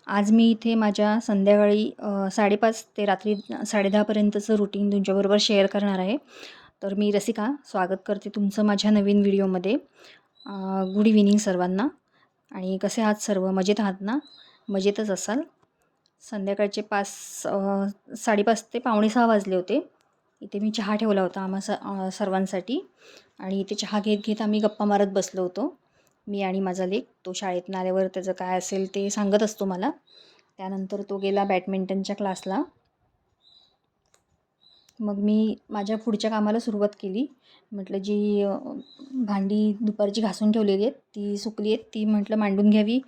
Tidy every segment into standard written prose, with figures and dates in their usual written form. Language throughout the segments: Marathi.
आज मी इथे माझ्या संध्याकाळी 5:30 ते रात्री 10:30पर्यंतचं रुटीन तुमच्याबरोबर शेअर करणार आहे. तर मी रसिका स्वागत करते तुमचं माझ्या नवीन व्हिडिओमध्ये. गुड इव्हिनिंग सर्वांना. आणि कसे आहात सर्व? मजेत आहात ना? मजेतच असाल. संध्याकाळचे 5:30 ते 5:45 वाजले होते. इथे मी चहा ठेवला होता सर्वांसाठी आणि इथे चहा घेत घेत आम्ही गप्पा मारत बसलो होतो. मी आणि माझा लेक. तो शाळेतून आल्यावर त्याचं काय असेल ते सांगत असतो मला. त्यानंतर तो गेला बॅडमिंटनच्या क्लासला. मग मी माझ्या पुढच्या कामाला सुरुवात केली. म्हटलं जी भांडी दुपारची घासून ठेवलेली आहेत ती सुकली आहेत, ती म्हटलं मांडून घ्यावी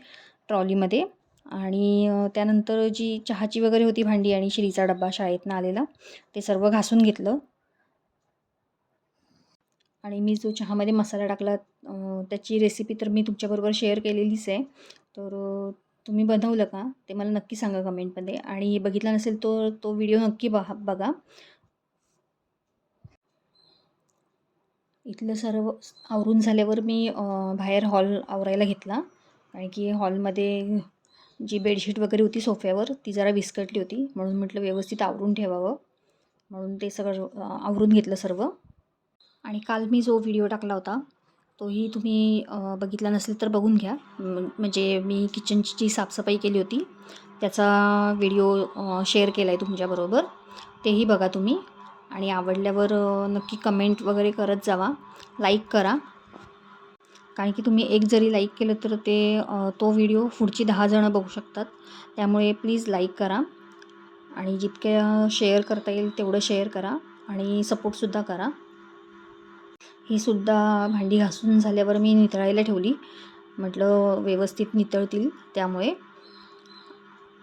ट्रॉलीमध्ये. आणि त्यानंतर जी चहाची वगैरे होती भांडी आणि श्रीचा डब्बा शाळेतनं आलेला, ते सर्व घासून घेतलं. आणि मी जो चहामध्ये मसाला टाकला त्याची रेसिपी तर मी तुमच्याबरोबर शेअर केलेलीच आहे. तर तुम्ही बनवलं का ते मला नक्की सांगा कमेंटमध्ये. आणि बघितला नसेल तो व्हिडिओ नक्की बघा. इथलं सर्व आवरून झाल्यावर मी बाहेर हॉल आवरायला घेतला. कारण की हॉलमध्ये जी बेडशीट वगैरे होती सोफ्यावर ती जरा विस्कटली होती, म्हणून म्हटलं व्यवस्थित आवरून ठेवावं. म्हणून ते सगळं आवरून घेतलं सर्व. आणि काल मी जो व्हिडिओ टाकला होता तोही तुम्ही बघितला नसेल तर बघून घ्या. म्हणजे मी किचनची जी साफसफाई केली होती त्याचा व्हिडिओ शेअर केला आहे तुमच्याबरोबर, तेही बघा तुम्ही. आणि आवडल्यावर नक्की कमेंट वगैरे करत जावा, लाईक करा. कारण की तुम्ही एक जरी लाईक केलं तर तो व्हिडिओ पुढची 10 जणं बघू शकतात. त्यामुळे प्लीज लाईक करा आणि जितक्या शेअर करता येईल तेवढं शेअर करा आणि सपोर्टसुद्धा करा. ही सुद्धा भांडी घासून झाल्यावर मी नितळायला ठेवली. म्हटलं व्यवस्थित नितळतील त्यामुळे.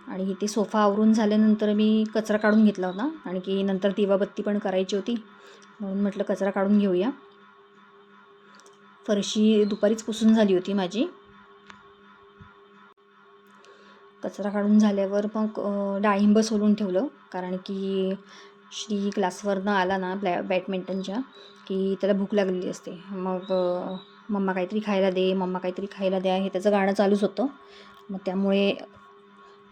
आणि इथे सोफा आवरून झाल्यानंतर मी कचरा काढून घेतला होता, आणि की नंतर दिवाबत्ती पण करायची होती, म्हणून म्हटलं कचरा काढून घेऊया. फरशी दुपारीच पुसून झाली होती माझी. कचरा काढून झाल्यावर मग डाळिंब सोलून ठेवलं. कारण की श्री क्लासवरनं आला ना बॅडमिंटनच्या की त्याला भूक लागलेली असते. मग मम्मा काहीतरी खायला दे, मम्मा काहीतरी खायला द्या, हे त्याचं गाणं चालूच होतं. मग त्यामुळे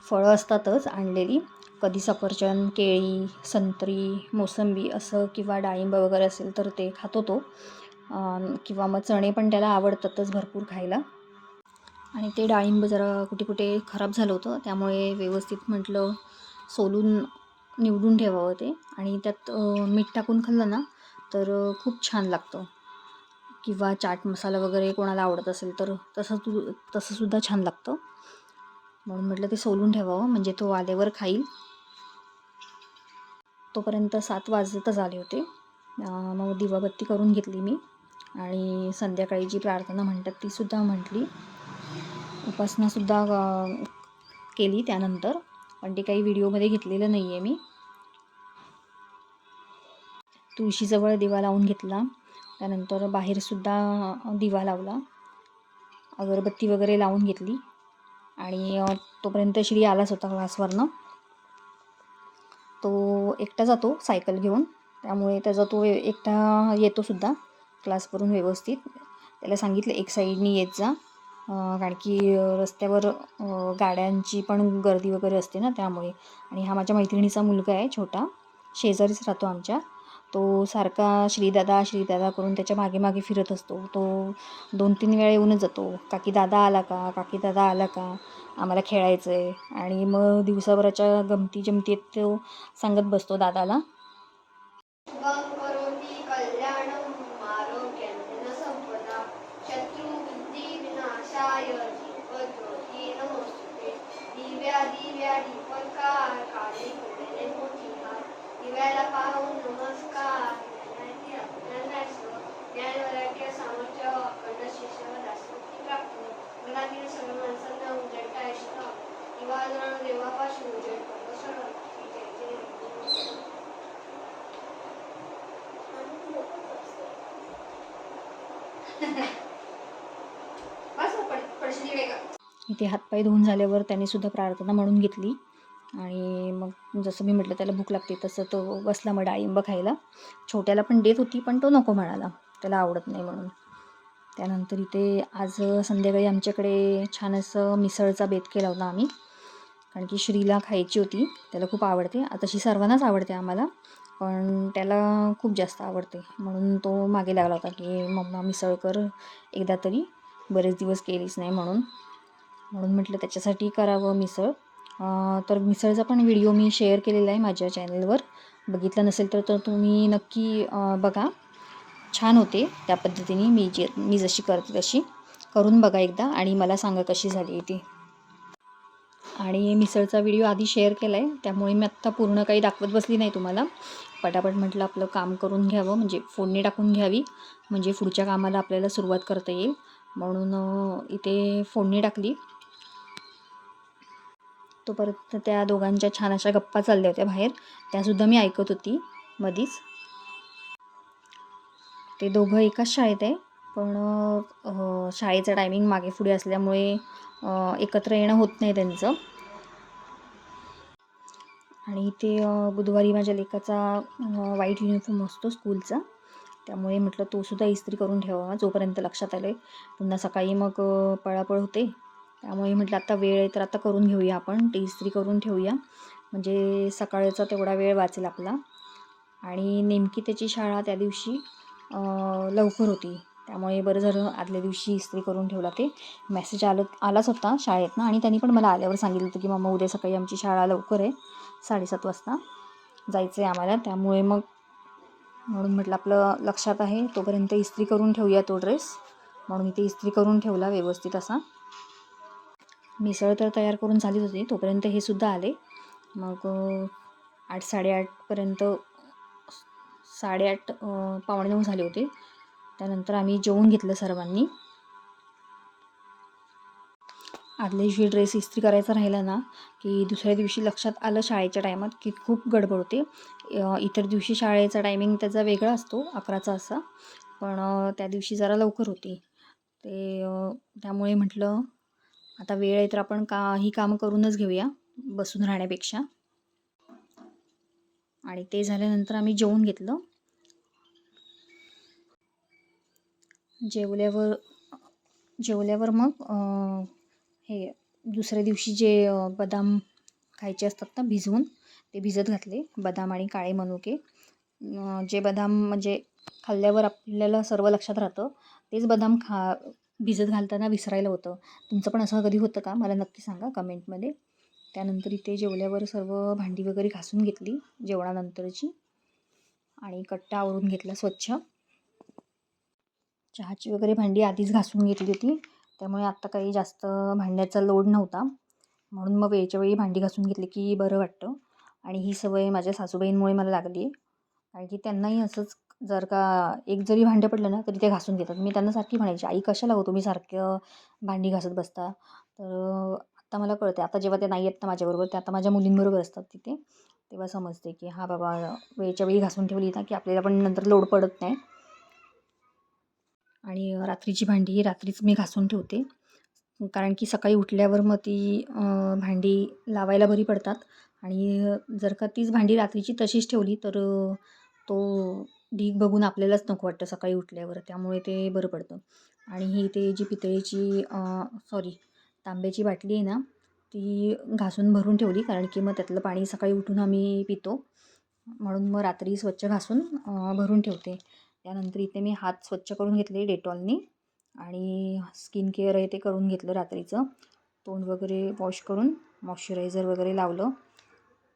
फळं असतातच आणलेली, कधी सफरचंद, केळी, संत्री, मोसंबी असं, किंवा डाळिंब वगैरे असेल तर ते खातो तो. किंवा मग चणे पण त्याला आवडतातच भरपूर खायला. आणि ते डाळिंब जरा कुठे कुठे खराब झालं होतं, त्यामुळे व्यवस्थित म्हटलं सोलून निवडून ठेवावं ते. आणि त्यात मीठ टाकून खाल्लं ना तर खूप छान लागतं. किंवा चाट मसाला वगैरे कोणाला आवडत असेल तर तसंसुद्धा छान लागतं. म्हणून म्हटलं ते सोलून ठेवावं, म्हणजे तो आल्यावर खाईल. तोपर्यंत 7 वाजतच आले होते. मग दिवाबत्ती करून घेतली मी. आणि संध्याकाळी जी प्रार्थना म्हणतात तीसुद्धा म्हटली. उपासनासुद्धा केली त्यानंतर, पण ते काही व्हिडिओमध्ये घेतलेलं नाही आहे मी. तुळशीजवळ दिवा लावून घेतला. त्यानंतर बाहेरसुद्धा दिवा लावला, अगरबत्ती वगैरे लावून घेतली. आणि तोपर्यंत श्री आलाच होता क्लासवरनं. तो एकटा जातो सायकल घेऊन, त्यामुळे त्याचा तो एकटा येतोसुद्धा क्लासवरून व्यवस्थित. त्याला सांगितलं एक साईडनी येत जा, कारण की रस्त्यावर गाड्यांची पण गर्दी वगैरे असते ना त्यामुळे. आणि हा माझ्या मैत्रिणीचा मुलगा आहे छोटा, शेजारीच राहतो आमच्या. तो सारखा श्रीदादा करून त्याच्या मागे मागे फिरत असतो. तो 2-3 वेळा येऊनच जातो, काकी दादा आला का, काकी दादा आला का, आम्हाला खेळायचं आहे. आणि मग दिवसाभराच्या गमती जमतीत तो सांगत बसतो दादाला. दिव्याला पाहून नमस्कार, ज्ञानवैराग्य सामर्थ्य अखंड शिष्य दासवती प्राप्त. मनातील सर्व माणसांना उजळता इष्ट, दिवाळजण देवापासून उजळ करतो सरळ. इथे हातपाय धुवून झाल्यावर त्यानेसुद्धा प्रार्थना म्हणून घेतली. आणि मग जसं मी म्हटलं त्याला भूक लागते तसं तो बसला मग डाळिंब खायला. छोट्याला पण देत होती, पण तो नको म्हणाला, त्याला आवडत नाही म्हणून. त्यानंतर इथे आज संध्याकाळी आमच्याकडे छान असं मिसळचा बेत केला होता आम्ही. कारण की श्रीला खायची होती, त्याला खूप आवडते. तशी सर्वांनाच आवडते आम्हाला, पण त्याला खूप जास्त आवडते. म्हणून तो मागे लागला होता की मम्मा मिसळ कर एकदा तरी, बरेच दिवस केलीच नाही म्हणून म्हटलं त्याच्यासाठी करावं मिसळ. तर मिसळचा पण व्हिडिओ मी शेअर केलेला आहे माझ्या चॅनलवर. बघितलं नसेल तर तुम्ही नक्की बघा. छान होते त्या पद्धतीने, मी जशी करते तशी करून बघा एकदा आणि मला सांगा कशी झाली ती. आणि मिसळचा व्हिडिओ आधी शेअर केला आहे, त्यामुळे मी आत्ता पूर्ण काही दाखवत बसली नाही तुम्हाला. पटापट म्हटलं आपलं काम करून घ्यावं, म्हणजे फोडणी टाकून घ्यावी, म्हणजे पुढच्या कामाला आपल्याला सुरुवात करता येईल. म्हणून इथे फोडणी टाकली. तो परत त्या दोघांच्या छान अशा गप्पा चालल्या होत्या बाहेर, त्यासुद्धा मी ऐकत होती मधीच. ते दोघं एकाच शाळेत आहे, पण शाळेचा टायमिंग मागे पुढे असल्यामुळे एकत्र येणं होत नाही त्यांचं. आणि ते बुधवारी माझ्या लेकाचा व्हाईट युनिफॉर्म असतो स्कूलचा, त्यामुळे म्हटलं तोसुद्धा इस्त्री करून ठेवावा जोपर्यंत लक्षात आलं आहे. पुन्हा सकाळी मग पळापळ होते, त्यामुळे म्हटलं आता वेळ आहे तर आता करून घेऊया आपण, ती इस्त्री करून ठेवूया, म्हणजे सकाळचा तेवढा वेळ वाचेल आपला. आणि नेमकी त्याची शाळा त्या दिवशी लवकर होती, त्यामुळे बरं झालं आदल्या दिवशी इस्त्री करून ठेवला. ते मेसेज आलाच होता शाळेतनं, आणि त्यांनी पण मला आल्यावर सांगितलं होतं की मम्मा उद्या सकाळी आमची शाळा लवकर आहे, 7:30 वाजता जायचं आहे आम्हाला. त्यामुळे म्हणून म्हटलं आपलं लक्षात आहे तोपर्यंत इस्त्री करून ठेवूया तो ड्रेस, म्हणून मी ते इस्त्री करून ठेवला व्यवस्थित असा. मिसळ तर तयार करून झालीच होती, तोपर्यंत हे सुद्धा आले. मग 8, 8:30पर्यंत, 8:30 8:45 झाले होते. त्यानंतर आम्ही जेवून घेतलं सर्वांनी. आदल्या दिवशी ड्रेस इस्त्री करायचा राहिला ना की दुसऱ्या दिवशी लक्षात आलं शाळेच्या टायमात की खूप गडबड होते. इतर दिवशी शाळेचा टायमिंग त्याचा वेगळा असतो 11चा असा, पण त्या दिवशी जरा लवकर होती. त्यामुळे म्हटलं आता वेळ आहे तर आपण ही कामं करूनच घेऊया बसून राहण्यापेक्षा. आणि ते झाल्यानंतर आम्ही जेवून घेतलं. जेवल्यावर मग हे दुसऱ्या दिवशी जे बदाम खायचे असतात ना भिजवून, ते भिजत घातले, बदाम आणि काळे मनुके. जे बदाम म्हणजे खाल्ल्यावर आपल्याला सर्व लक्षात राहतं, तेच बदाम भिजत घालताना विसरायला होतं. तुमचं पण असं कधी होतं का, मला नक्की सांगा कमेंटमध्ये. त्यानंतर इथे जेवल्यावर सर्व भांडी वगैरे घासून घेतली जेवणानंतरची, आणि कट्टा आवरून घेतला स्वच्छ. चहाची वगैरे भांडी आधीच घासून घेतली होती, त्यामुळे आत्ता काही जास्त भांड्याचा लोड नव्हता, म्हणून मग वेळच्या वेळी भांडी घासून घेतली की बरं वाटतं. आणि ही सवय माझ्या सासूबाईंमुळे मला लागली आहे, कारण की त्यांनाही असंच, जर का एक जरी भांडं पडलं ना तरी ते घासून घेतात. मी त्यांना सारखी म्हणायची, आई कशाला हो तुम्ही सारखं भांडी घासत बसता. तर आत्ता मला कळते, आता जेव्हा ते नाही आहेत ना माझ्याबरोबर, ते आता माझ्या मुलींबरोबर असतात तिथे, तेव्हा समजते की हा बाबा वेळच्या वेळी घासून ठेवली ना की आपल्याला पण नंतर लोड पडत नाही. आणि रात्रीची भांडी ही रात्रीच मी घासून ठेवते, कारण की सकाळी उठल्यावर मग ती भांडी लावायला बरी पडतात. आणि जर का तीच भांडी रात्रीची तशीच ठेवली तर तो ढीग बघून आपल्यालाच नको वाटतं सकाळी उठल्यावर, त्यामुळे ते बरं पडतं. आणि ही ते जी पितळेची तांब्याची बाटली आहे ना, ती घासून भरून ठेवली, कारण की मग त्यातलं पाणी सकाळी उठून आम्ही पितो, म्हणून मग रात्री स्वच्छ घासून भरून ठेवते. त्यानंतर इथे मी हात स्वच्छ करून घेतले डेटॉलनी, आणि स्किन केअर आहे ते करून घेतलं रात्रीचं. तोंड वगैरे वॉश करून मॉइश्चरायझर वगैरे लावलं.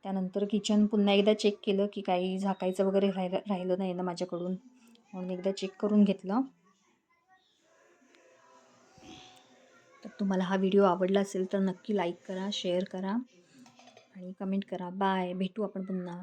त्यानंतर किचन पुन्हा एकदा चेक केलं की काही झाकायचं वगैरे राहिलं नाही ना माझ्याकडून, म्हणून एकदा चेक करून घेतलं. तर तुम्हाला हा व्हिडिओ आवडला असेल तर नक्की लाईक करा, शेअर करा आणि कमेंट करा. बाय, भेटू आपण पुन्हा.